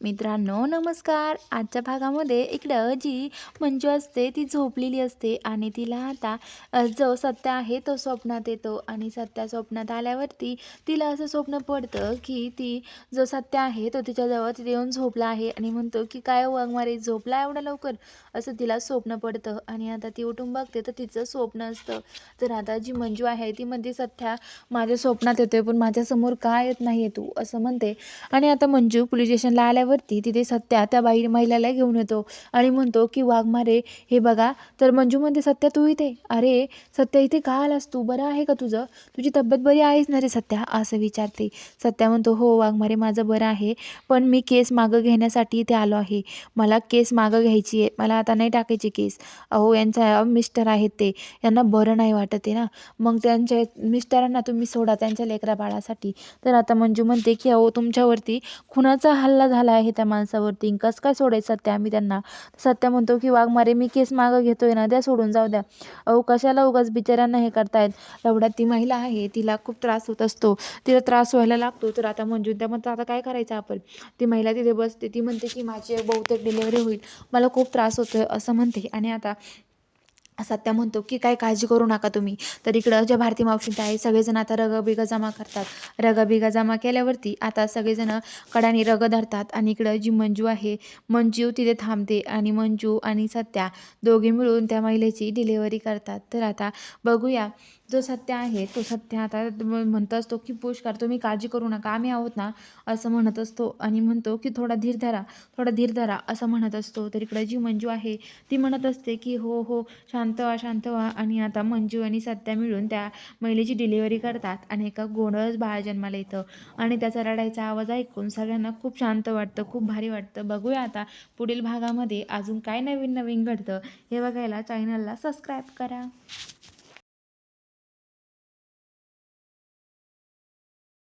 मित्रांनो नमस्कार. आजच्या भागामध्ये इकडं जी मंजू असते ती झोपलेली असते आणि तिला आता जो सत्य आहे तो स्वप्नात येतो आणि सत्या स्वप्नात आल्यावरती तिला असं स्वप्न पडतं की ती जो सत्य आहे तो तिच्याजवळ तिथे येऊन झोपला आहे आणि म्हणतो की काय वाघमारे झोपला एवढ्या लवकर, असं तिला स्वप्न पडतं. आणि आता ती उठून बघते तर तिचं स्वप्न असतं. तर आता जी मंजू आहे ती म्हणते सत्या माझ्या स्वप्नात येतोय पण माझ्यासमोर का येत नाही तू, असं म्हणते. आणि आता मंजू पोलीस स्टेशनला आल्यावरती तिथे सत्या त्या महिलेला घेऊन येतो आणि म्हणतो की वाघमारे हे बघा. तर मंजू म्हणते सत्या तू इथे, अरे सत्या इथे का आलास तू, बरं आहे का तुझं, तुझी तब्येत बरी आहेस ना रे सत्या, असं विचारते. सत्या म्हणतो हो वाघमारे माझं बरं आहे, पण मी केस मागं घेण्यासाठी इथे आलो आहे. मला केस मागं घ्यायची आहे, मला आता नाही टाकायची केस. अहो यांचा मिस्टर आहेत ते, यांना बरं नाही वाटत आहे ना, मग त्यांच्या मिस्टरांना तुम्ही सोडा त्यांच्या लेकरा बाळासाठी. तर आता मंजू म्हणते की अहो तुमच्यावरती खुनाचा हल्ला झाला आहे त्या माणसावरती, कसं काय सोडायचं सत्या आम्ही त्यांना. सत्या म्हणतो की वाघमारे मी केस मागं घेतोय ना, द्या सोडून, जाऊ द्या. अहो कशाला उगाच बिचाऱ्यांना हे करतायत. एवढ्यात ती महिला आहे तिला खूप त्रास होत असतो, तिला त्रास व्हायला लागतो. तर आता मंजू त्या म्हणतात आता काय करायचं आपण. ती महिला तिथे बसते, ती म्हणते की माझी बहुतेक डिलिव्हरी होईल, मला खूप त्रास होतोय असं म्हणते. आणि आता सत्या म्हणतो की काय काळजी करू नका तुम्ही. तर इकडं ज्या भारती मावशींच्या आहे सगळेजण आता रगं जमा करतात. रगं जमा केल्यावरती आता सगळेजण कडाने रगं धरतात आणि इकडं जी मंजू आहे, मंजू तिथे थांबते आणि मंजू आणि सत्या दोघे मिळून त्या महिलेची डिलिव्हरी करतात. तर आता बघूया जो सत्य आहे तो सत्य आता म्हणत असतो की पुष्कर तुम्ही काळजी करू नका आम्ही आहोत ना, असं म्हणत असतो. आणि म्हणतो की थोडा धीर धरा, थोडा धीर धरा असं म्हणत असतो. तर इकडं जी मंजू आहे ती म्हणत असते की हो हो शांत व्हा शांत व्हा. आणि आता मंजू आणि सत्या मिळून त्या महिलेची डिलिव्हरी करतात आणि एका गोंडस बाळ जन्माला येतं. आणि त्याचा रडायचा आवाज ऐकून सगळ्यांना खूप शांत वाटतं, खूप भारी वाटतं. बघूया आता पुढील भागामध्ये अजून काय नवीन नवीन घडतं हे बघायला चॅनलला सबस्क्राईब करा.